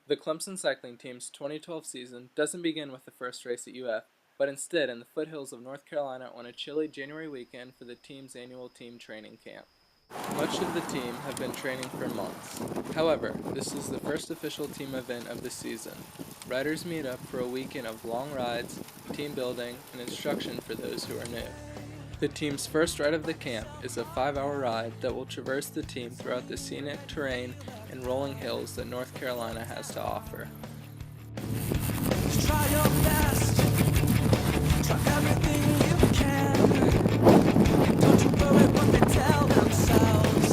The Clemson cycling team's 2012 season doesn't begin with the first race at UF, but instead in the foothills of North Carolina on a chilly January weekend for the team's annual team training camp. Much of the team have been training for months. However, this is the first official team event of the season. Riders meet up for a weekend of long rides, team building, and instruction for those who are new. The team's first ride of the camp is a 5-hour ride that will traverse the team throughout the scenic terrain and rolling hills that North Carolina has to offer. Try your best, try everything you can. Don't you worry what they tell themselves.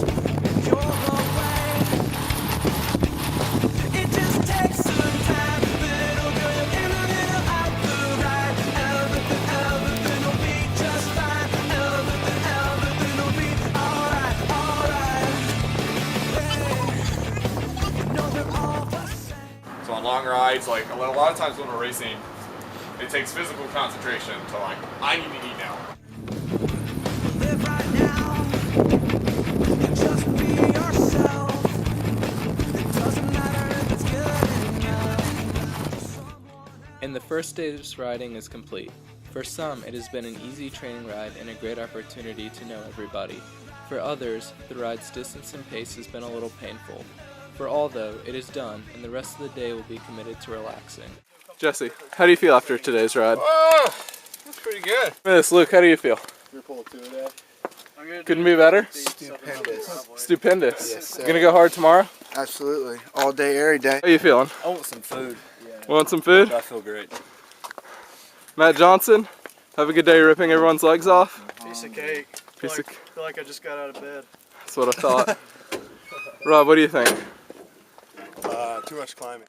You're away. It just takes some time. Little girl, you're in a little out the right. Everything will be just fine. Everything will be alright. Hey, you know they're all the same. So on long rides, like a lot of times when we're racing, it takes physical concentration to like, I need to eat now. Live right now, and just be yourself. It doesn't matter if it's good enough. And the first day's riding is complete. For some, it has been an easy training ride and a great opportunity to know everybody. For others, the ride's distance and pace has been a little painful. For all, though, it is done, and the rest of the day will be committed to relaxing. Jesse, how do you feel after today's ride? Oh, that's pretty good. Miss Luke, how do you feel? You're pulling 2 a day. Couldn't be better? Stupendous. Stupendous. Yes, sir. Gonna go hard tomorrow? Absolutely. All day, every day. How you feeling? I want some food. Want some food? I feel great. Matt Johnson, have a good day ripping everyone's legs off. Piece of cake. I feel like I just got out of bed. That's what I thought. Rob, what do you think? Too much climbing.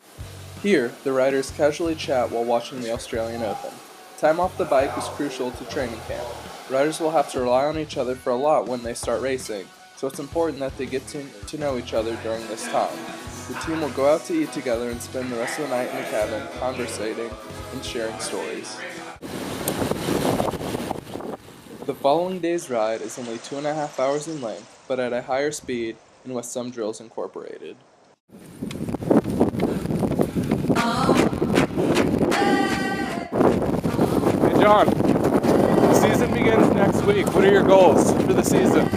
Here, the riders casually chat while watching the Australian Open. Time off the bike is crucial to training camp. Riders will have to rely on each other for a lot when they start racing, so it's important that they get to know each other during this time. The team will go out to eat together and spend the rest of the night in the cabin, conversating and sharing stories. The following day's ride is only 2.5 hours in length, but at a higher speed and with some drills incorporated. Hey John, the season begins next week. What are your goals for the season?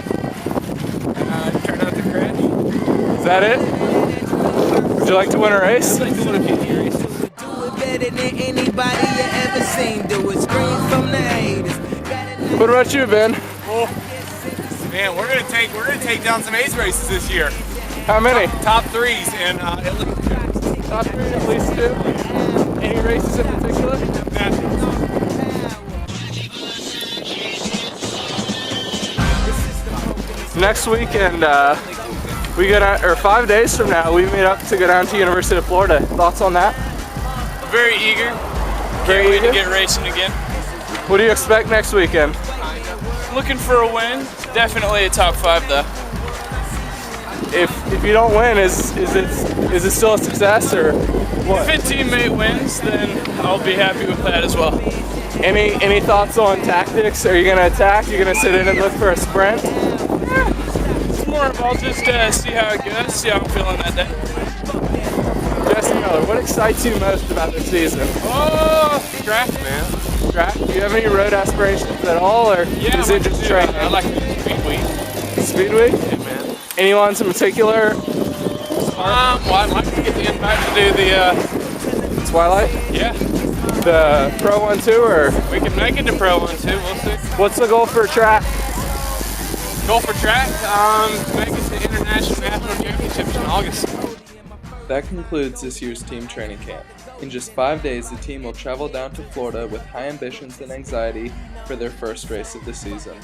Try not to crash. Is that it? Would you like to win a race? I'd like to win a few races. Do it better than anybody you ever seen. Do it, scream from the haters. What about you, Ben? Man, we're gonna take down some ace races this year. How many? Top 3s and Top 3 at least 2. Any races in particular? Next weekend, we go down, or 5 days from now, we meet up to go down to University of Florida. Thoughts on that? Very eager. Very Can't wait eager? to get racing again. What do you expect next weekend? Looking for a win. Definitely a top 5 though. If you don't win, is it still a success or what? If a teammate wins, then I'll be happy with that as well. Any thoughts on tactics? Are you gonna attack? You're gonna sit in and look for a sprint? It's more of I'll just see how it goes, see how I'm feeling that day. Jesse Miller, what excites you most about this season? Oh, track, man. Track? Do you have any road aspirations at all, or Yeah, is it just training? I like speed week. Speed week? Yeah, man. Any ones in particular? Well, I'd like to get the invite to do the, Twilight? yeah. The Pro one too, or We can make it to Pro 1 too, we'll see. what's the goal for track? Goal for track, make it to International National Championships in August. That concludes this year's team training camp. In just 5 days, the team will travel down to Florida with high ambitions and anxiety for their first race of the season.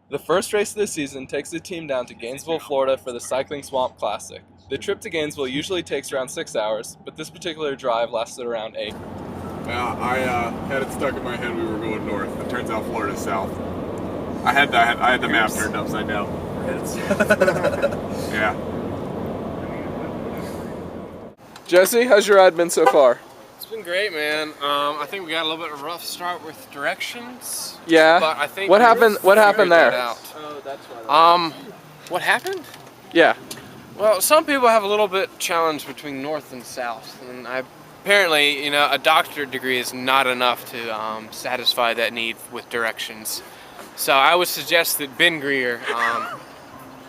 The first race of the season takes the team down to Gainesville, Florida for the Cycling Swamp Classic. The trip to Gainesville usually takes around 6 hours, but this particular drive lasted around 8. Yeah, I had it stuck in my head we were going north. It turns out Florida's south. I had the map turned upside down. Yeah. Jesse, how's your ride been so far? It's been great, man. I think we got a little bit of a rough start with directions. Yeah. But I think What happened figured there? that out. What happened? Yeah. Well, some people have a little bit challenge between north and south, and apparently, you know, a doctorate degree is not enough to satisfy that need with directions. So I would suggest that Ben Greer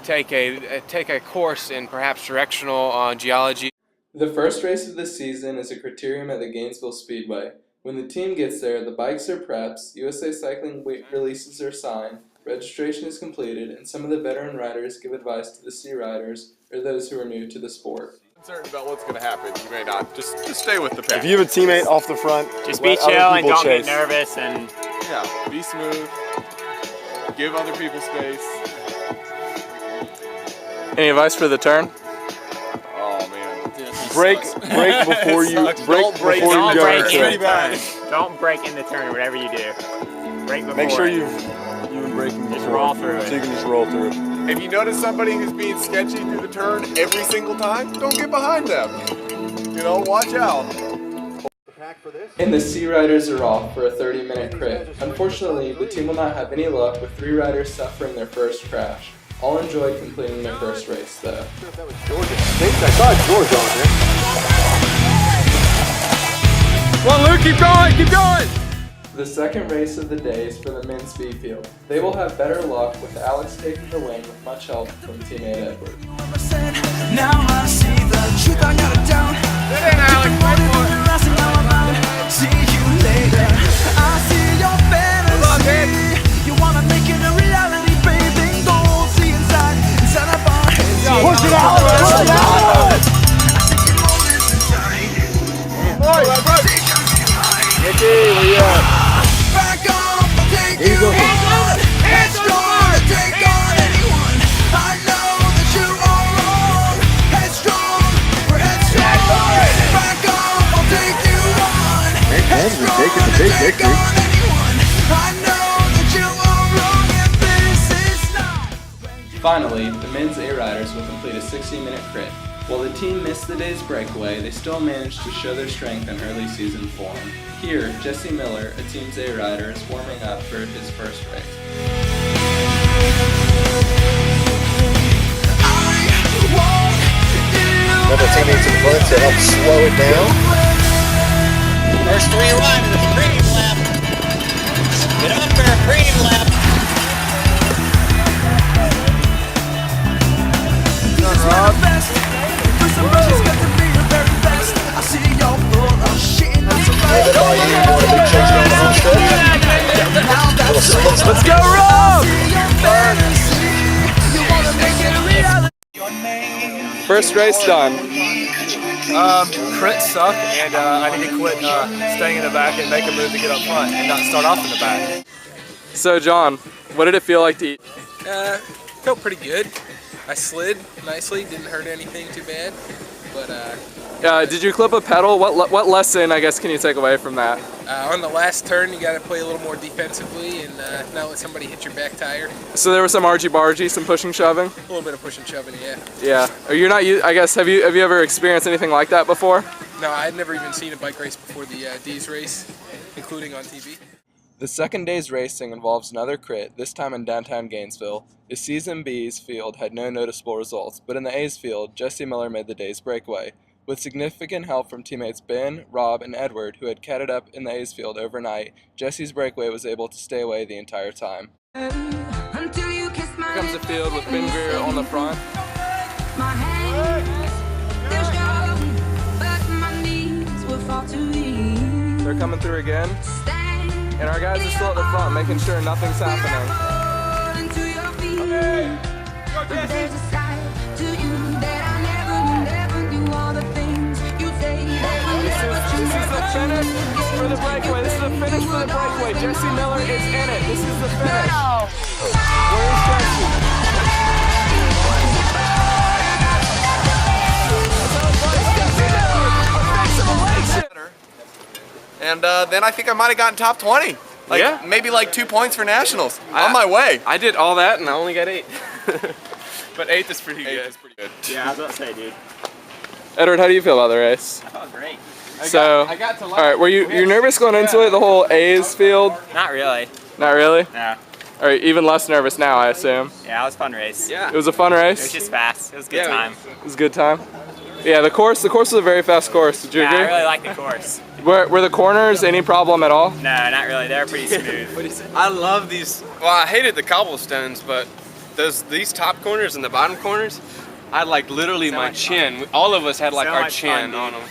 take a course in perhaps directional geology. The first race of the season is a criterium at the Gainesville Speedway. When the team gets there, the bikes are preps, USA Cycling weight releases are signed, registration is completed, and some of the veteran riders give advice to the C riders or those who are new to the sport. Uncertain about what's going to happen, you may not. Just stay with the pack. If you have a teammate off the front, just be chill and don't get nervous and yeah, be smooth. Give other people space. Any advice for the turn? Oh man. break before you go into it. Don't break in the turn, whatever you do. Break before. Make sure you've been braking just roll through it. So you can just roll through. If you notice somebody who's being sketchy through the turn every single time, don't get behind them. You know, watch out. And the C riders are off for a 30-minute crit. Unfortunately, the team will not have any luck with 3 riders suffering their first crash. All enjoyed completing their first race, though. I saw George on there. Come on, Luke, keep going, keep going! The second race of the day is for the men's B field. They will have better luck with Alex taking the win with much help from teammate Edward. Now I see the truth, I got it down. Get in, Alex, See you later. I see your fantasy. You wanna make it a reality, baby. Go see inside of our heads. Push it out! Push it out! Nicky, where you at? Back off, I'll take you on. Headstrong, take on anyone. I know that you are wrong. Headstrong, we're headstrong. Back off, I'll take you on. Headstrong, take on anyone. I know that you are wrong, and this is not. Finally, the men's A riders will complete a 60-minute crit. While the team missed the day's breakaway, they still managed to show their strength in early season form. Here, Jesse Miller, a team's A rider, is warming up for his first race. Another teammates in front to help slow it down. First 3 riders, it's a premium lap. Get up for a premium lap. Let's go, Rob! First race done. Crits suck, and I need to quit staying in the back and make a move to get up front and not start off in the back. So, John, what did it feel like to eat? Felt pretty good. I slid nicely, didn't hurt anything too bad, but Did you clip a pedal? What lesson, I guess, can you take away from that? on the last turn you got to play a little more defensively and not let somebody hit your back tire. So there was some argy-bargy, some pushing, shoving? A little bit of pushing, shoving, yeah. Yeah. Are you not? I guess have you ever experienced anything like that before? No, I'd never even seen a bike race before the D's race, including on TV. The second day's racing involves another crit, this time in downtown Gainesville. The season B's field had no noticeable results, but in the A's field, Jesse Miller made the day's breakaway. With significant help from teammates Ben, Rob, and Edward, who had catted up in the A's field overnight, Jesse's breakaway was able to stay away the entire time. Here comes the field with Ben Greer on the front. They're coming through again. And our guys are still at the front, making sure nothing's happening. Okay. Go, Jesse. This is the finish for the breakaway. This is the finish for the breakaway. Jesse Miller is in it. This is the finish. Where's Jesse? And then I think I might have gotten top 20. Like, yeah. Maybe like 2 points for nationals. On my way. I did all that and I only got 8. But 8th is pretty good. 8th is pretty good. Yeah, I was about to say, dude. Edward, how do you feel about the race? I felt great. So, all right, were you nervous going into it, the whole A's field? Not really. Not really? No. Are you even less nervous now, I assume? Yeah, it was a fun race. Yeah. It was a fun race? It was just fast. It was a good time. It was a good time? Yeah, the course was a very fast course. Did you agree? I really like the course. Were the corners any problem at all? No, not really. They were pretty smooth. I love these. Well, I hated the cobblestones, but these top corners and the bottom corners, I like literally my chin. All of us had like our chin on them.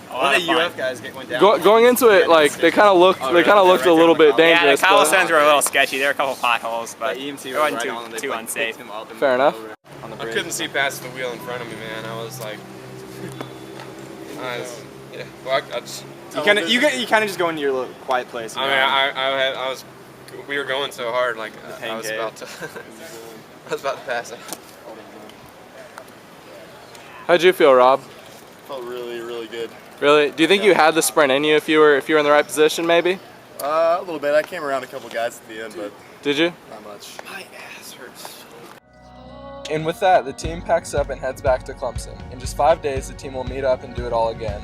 One of the UF guys went down. Going into it, like they kind of looked a little bit dangerous. Yeah, the cobblestones were a little sketchy. There were a couple potholes, but it EMT wasn't too unsafe. Fair enough. I couldn't see past the wheel in front of me, man. I was like, yeah. Well, I just. You kind of just go into your little quiet place. I mean, we were going so hard, like I was about to pass out. How'd you feel, Rob? Felt really, really good. Really? Do you think you had the sprint in you if you were in the right position, maybe? A little bit. I came around a couple guys at the end, but did you? not much. My ass hurts. And with that, the team packs up and heads back to Clemson. In just 5 days, the team will meet up and do it all again.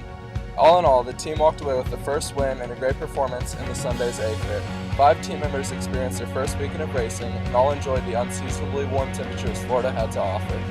All in all, the team walked away with the first win and a great performance in the Sunday's A-Fit. 5 team members experienced their first weekend of racing and all enjoyed the unseasonably warm temperatures Florida had to offer.